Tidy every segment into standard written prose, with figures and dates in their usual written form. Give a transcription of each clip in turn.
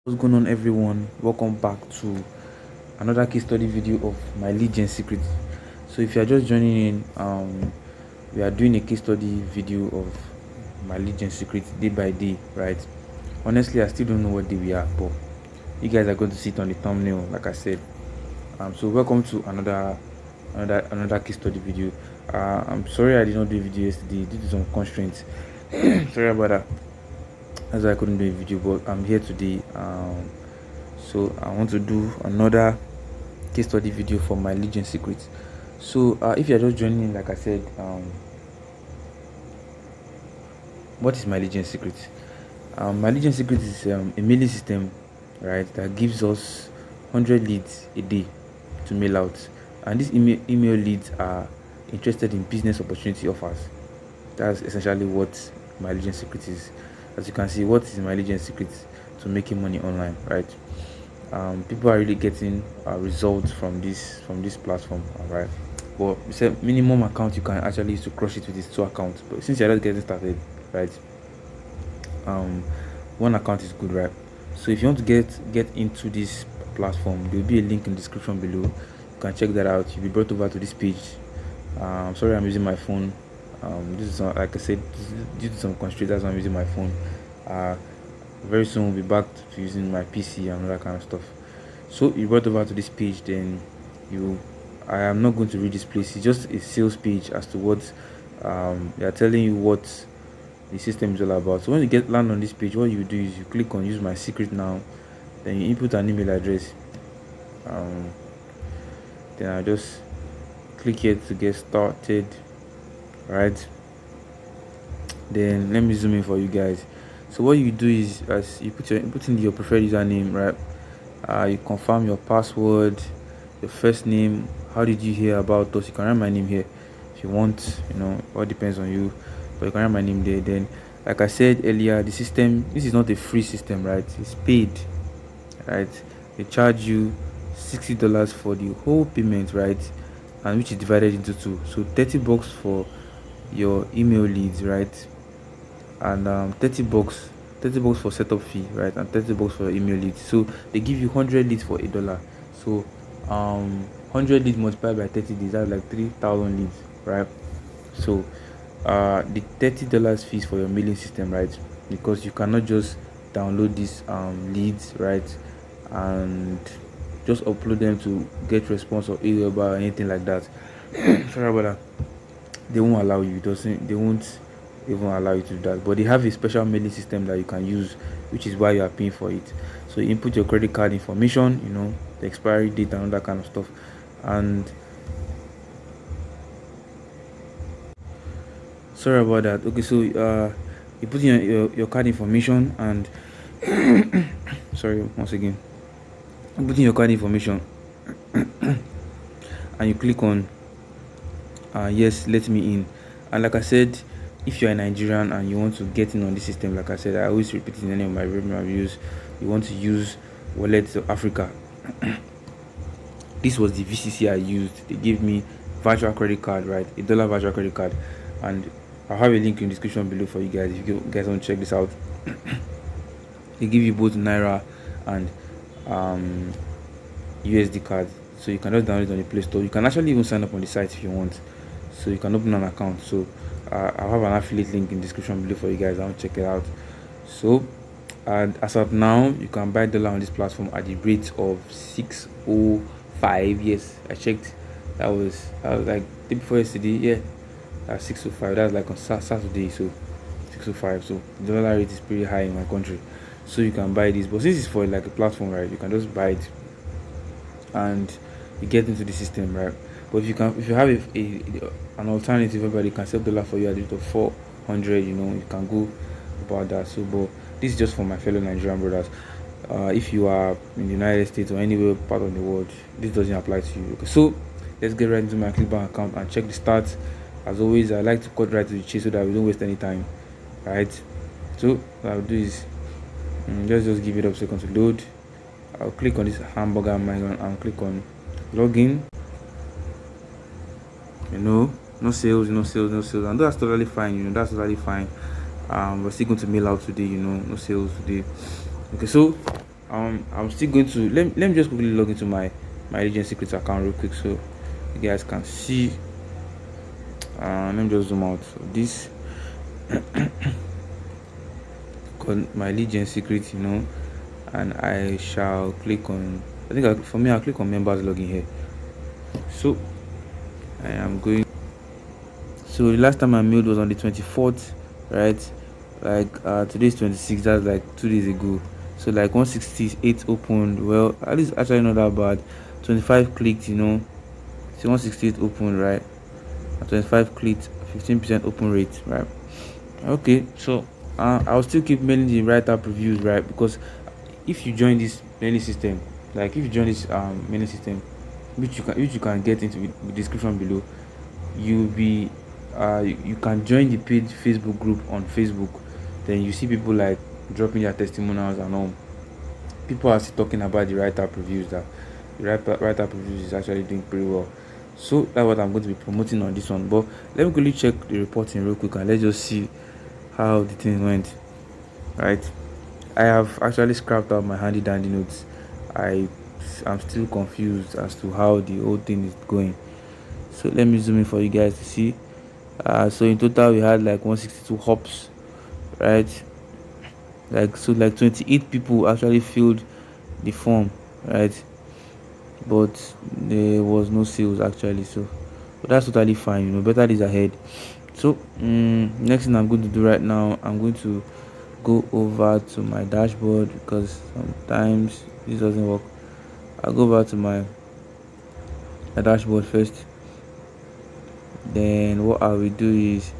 What's going on, everyone? Welcome back to another case study video of my lead gen secret. So if you are just joining in, we are doing a case study video of my lead gen secret day by day, right? Honestly, I still don't know what day we are, but you guys are going to see it on the thumbnail, like I said. So welcome to another case study video. I'm sorry I did not do a video yesterday due to some constraints. Sorry about that. That's why I couldn't do a video, but I'm here today. So I want to do another case study video for my Legion secrets. So if you're just joining in, like I said, what is my Legion secret? My Legion secret is a mailing system, right, that gives us 100 leads a day to mail out, and these email leads are interested in business opportunity offers. That's essentially what my Legion secret is. As you can see, what is my Legion secret to making money online, right? People are really getting results from this platform, right? But it's a minimum account you can actually use to crush it with these two accounts. But since you're just getting started, right, one account is good, right? So if you want to get into this platform, there will be a link in the description below. You can check that out. You'll be brought over to this page. Sorry, I'm using my phone. This is like I said, due to some constraints, that's why I'm using my phone. Very soon we'll be back to using my PC and all that kind of stuff. So you brought over to this page, then I am not going to read this place. It's just a sales page as to what they are telling you what the system is all about. So when you land on this page, what you do is you click on use my secret now, then you input an email address. Then I just click here to get started, right? Then let me zoom in for you guys. So what you do is, as you put in your preferred username, right? You confirm your password, your first name. How did you hear about us? You can write my name here if you want. All depends on you, but you can write my name there. Then, like I said earlier, the system, this is not a free system, right? It's paid, right? They charge you $60 for the whole payment, right? And which is divided into two. So $30 for your email leads, right? And $30 for setup fee, right? And $30 for email leads. So they give you 100 leads for $1. So 100 leads multiplied by 30 days, that's like 3,000 leads, right? So the $30 fees for your mailing system, right? Because you cannot just download these leads, right, and just upload them to get response or email or anything like that. Sorry about that. They won't allow you. They won't even allow you to do that. But they have a special mailing system that you can use, which is why you are paying for it. So you input your credit card information, the expiry date and all that kind of stuff. And sorry about that. Okay, so you put in your card information and sorry once again. You put in your card information and you click on yes, let me in. And like I said, if you're a Nigerian and you want to get in on this system, like I said, I always repeat it in any of my reviews, you want to use Wallets of Africa. This was the VCC I used. They gave me virtual credit card, right? $1 virtual credit card. And I'll have a link in the description below for you guys if you guys want to check this out. They give you both Naira and USD card. So you can just download it on the Play Store. You can actually even sign up on the site if you want. So you can open an account. So I'll have an affiliate link in the description below for you guys. I'll check it out. So as of now, you can buy dollar on this platform at the rate of 605. Yes, I checked. That was like day before yesterday. Yeah, that's 605. That's like on Saturday. So 605. So the dollar rate is pretty high in my country. So you can buy this. But since it's for like a platform, right, you can just buy it and you get into the system, right? But if you have an alternative whereby they can sell dollar for you at the rate of 400, you can go about that. So, but this is just for my fellow Nigerian brothers. If you are in the United States or anywhere part of the world, this doesn't apply to you. Okay, so let's get right into my Clickbank account and check the stats. As always, I like to cut right to the chase so that we don't waste any time, right? So what I'll do is let's just give it a second to load. I'll click on this hamburger icon and click on login. No sales, no sales, and that's totally fine. That's totally fine. We're still going to mail out today. No sales today. Okay, so I'm still going to let me just quickly log into my agent secrets account real quick so you guys can see. Let me just zoom out. So this my legend secret, and I shall click on. I think for me, I'll click on members login here. So I am going. So the last time I mailed was on the 24th, right? Like today's 26th. That's like 2 days ago. So like 168 opened. Well, at least actually not that bad. 25 clicked. So 168 opened, right? 25 clicked, 15% open rate, right? Okay, so I'll still keep mailing the write-up reviews, right? Because if you join this mailing system, like if you join this mailing system, which you can get into the description below, you'll be you can join the paid Facebook group on Facebook. Then you see people like dropping their testimonials and all. People are still talking about the write-up reviews, that the write-up reviews is actually doing pretty well. So that's what I'm going to be promoting on this one. But let me quickly check the reporting real quick and let's just see how the thing went. Right, I have actually scrapped out my handy dandy notes. I'm still confused as to how the whole thing is going. So let me zoom in for you guys to see. So in total we had like 162 hops, right? Like 28 people actually filled the form, right? But there was no sales actually. So but that's totally fine. Better days ahead. So next thing I'm going to do right now, I'm going to go over to my dashboard because sometimes this doesn't work. I'll go over to my dashboard first. Then what I will do is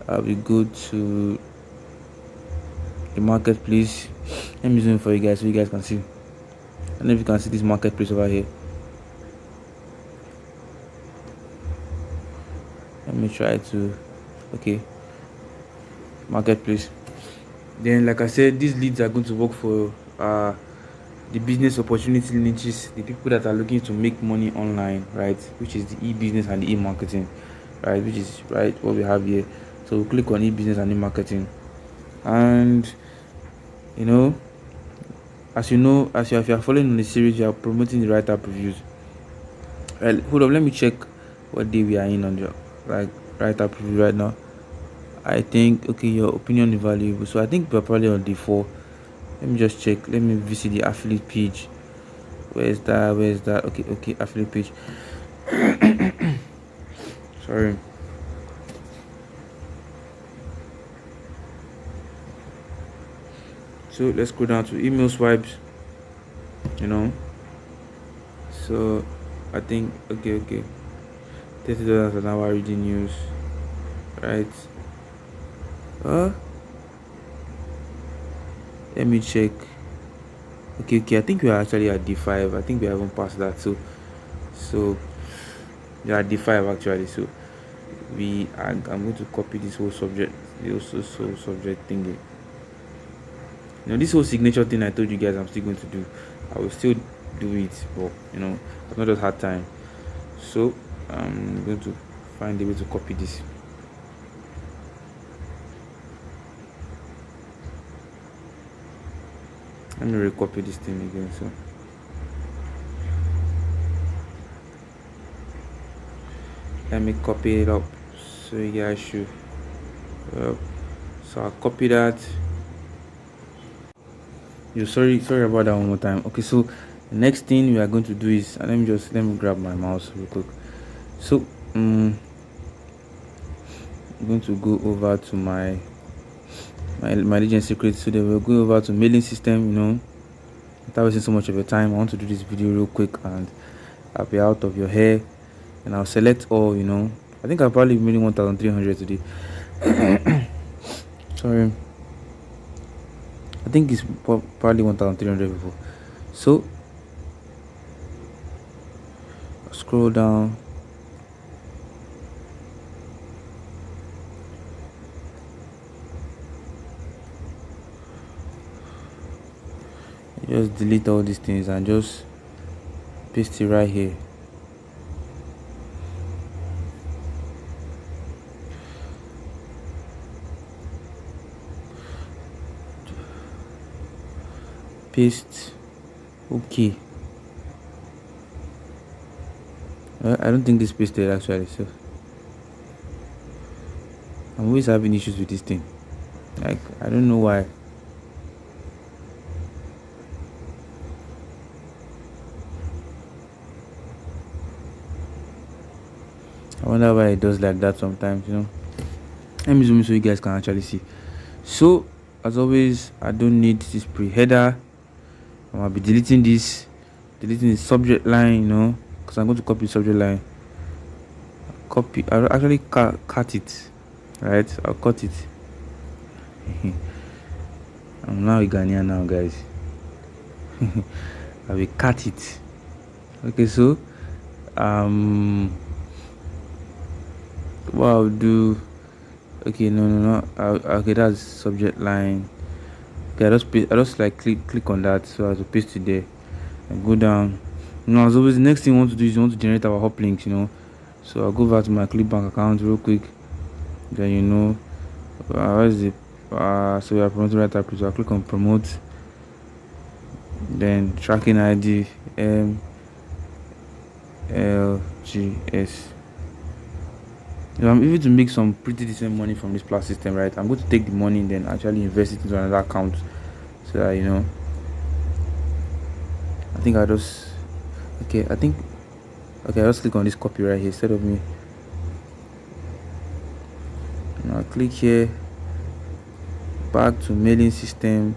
I will go to the marketplace. Let me zoom for you guys so you guys can see. I don't know if you can see this marketplace over here. Let me try to okay, marketplace. Then like I said, these leads are going to work for the business opportunity niches, the people that are looking to make money online, right? Which is the e-business and the e-marketing, right? Which is right what we have here. So we'll click on e-business and e-marketing, and if you are following on the series, you are promoting the write-up reviews. Right, hold on, let me check what day we are in on the write-up review right now. I think okay, your opinion is valuable. So I think we're probably on day 4. Let me just check. Let me visit the affiliate page. Where's that? Okay, affiliate page. Sorry. So let's go down to email swipes. So I think okay. $30 an hour reading news. Right. Let me check. Okay. I think we are actually at D5. I think we haven't passed that. So we are at D5 actually. So I'm going to copy this whole subject, subject thingy. This whole signature thing I told you guys I'm still going to do. I will still do it, but I've not just had time. So I'm going to find a way to copy this. Let me recopy this thing again. So let me copy it up so you guys should. So I'll copy that. Sorry about that one more time. Okay, so the next thing we are going to do is, let me grab my mouse real quick. So I'm going to go over to my legend secret. So then we'll go over to mailing system. Without wasting so much of your time, I want to do this video real quick and I'll be out of your hair, and I'll select all. I think I'll probably be mailing 1,300 today. Sorry, I think it's probably 1,300 before. So scroll down. Just delete all these things and just paste it right here. paste. Okay. I don't think this pasted actually, so I'm always having issues with this thing. Like, I don't know why. I wonder why it does like that sometimes, Let me zoom in so you guys can actually see. So, as always, I don't need this pre-header. I'm gonna be deleting the subject line, because I'm going to copy the subject line. I'll actually cut it, right? I'll cut it. I'm now a Ghanaian now, guys. I will cut it. Okay, so what I'll do. Okay, no. Okay, that's subject line. Okay, I just like click on that, so I have to paste it there and go down. As always, the next thing you want to do is you want to generate our hop links, So I'll go back to my Clickbank account real quick. Then what is it? So we are promoting right up, so I'll click on promote. Then tracking ID MLGS. I'm able to make some pretty decent money from this plus system, right? I'm going to take the money and then actually invest it into another account, so that I think I just click on this copy right here instead of me. I'll click here, back to mailing system,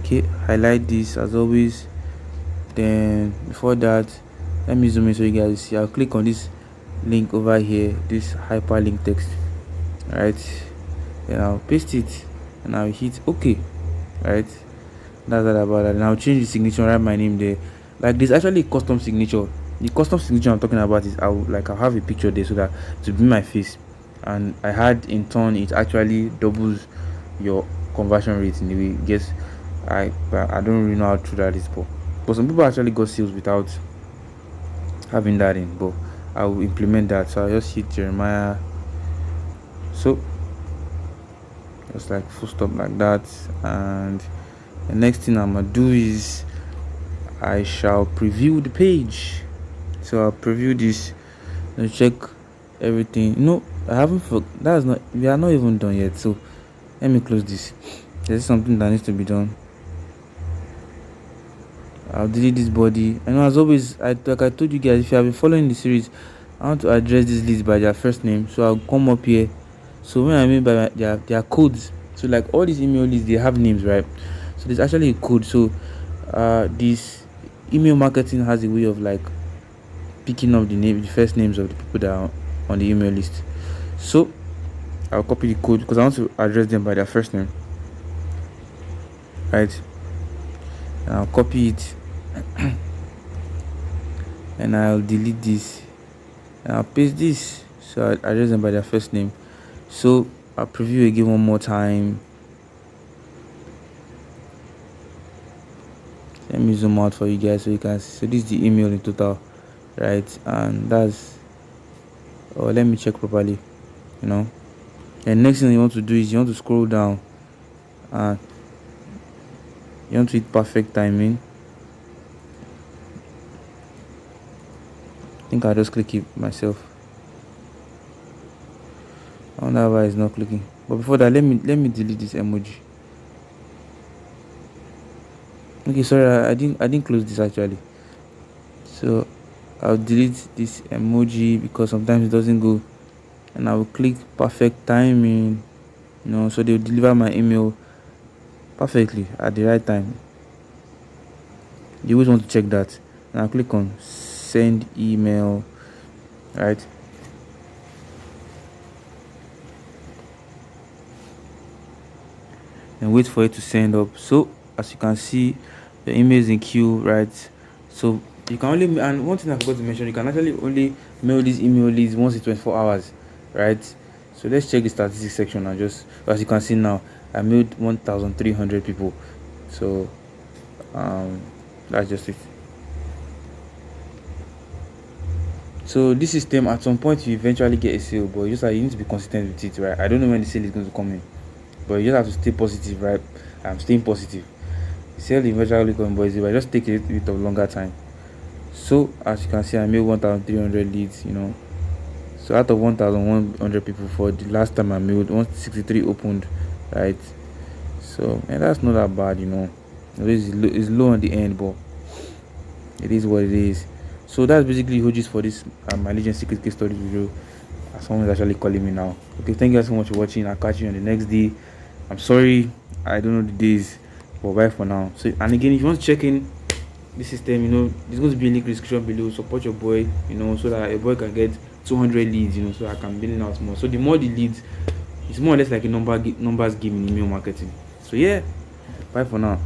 okay, highlight this as always. Then before that, let me zoom in so you guys see. I'll click on this link over here, this hyperlink text, right? Then I'll paste it and I'll hit OK, right? That's all about that. And I'll change the signature, write my name there. Like, there's actually a custom signature. The custom signature I'm talking about is I'll have a picture there so that to be my face, and I had in turn it actually doubles your conversion rate in the way. Guess I don't really know how true that is, but some people actually got sales without having that in. But I will implement that. So I just hit Jeremiah. So just like full stop like that, and the next thing I'm gonna do is I shall preview the page. So I'll preview this and check everything. I haven't we are not even done yet. So let me close this. There's something that needs to be done. I'll delete this body. As always, like I told you guys, if you have been following the series, I want to address this list by their first name. So I'll come up here. So when I mean by their codes, so like all these email lists, they have names, right? So there's actually a code. So this email marketing has a way of like picking up the first names of the people that are on the email list. So I'll copy the code because I want to address them by their first name, right? And I'll copy it and I'll delete this and I'll paste this, so I'll address them by their first name. So I'll preview again one more time. Let me zoom out for you guys so you can see. So this is the email in total, right? And that's let me check properly. And next thing you want to do is you want to scroll down and you want to hit perfect timing. I think I'll just click it myself. I wonder why it's not clicking. But before that, let me delete this emoji. Okay, sorry, I didn't close this actually. So I'll delete this emoji because sometimes it doesn't go, and I will click perfect timing. So they'll deliver my email perfectly at the right time. You always want to check that. And I'll click on send email, right? And wait for it to send up. So as you can see, the email is in queue, right? So you can only, and one thing I forgot to mention, you can actually only mail this email list once in 24 hours, right? So let's check the statistics section and just, as you can see now, I mailed 1,300 people. So that's just it. So this system, at some point you eventually get a sale, but you need to be consistent with it, right? I don't know when the sale is going to come in, but you just have to stay positive, right? I'm staying positive. Sell eventually come, but I just take a little bit of longer time. So as you can see, I made 1,300 leads. So out of 1,100 people for the last time I made 163 opened, right? So and that's not that bad. It's low on the end, but it is what it is. So that's basically Hojis for this my Legend Secret Case Studies video. Someone is actually calling me now. Okay, thank you guys so much for watching. I'll catch you on the next day. I'm sorry, I don't know the days, but bye for now. So and again, if you want to check in this system, there's going to be a link in the description below. Support your boy, so that a boy can get 200 leads, so I can build out more. So the more the leads, it's more or less like a numbers game in email marketing. So yeah, bye for now.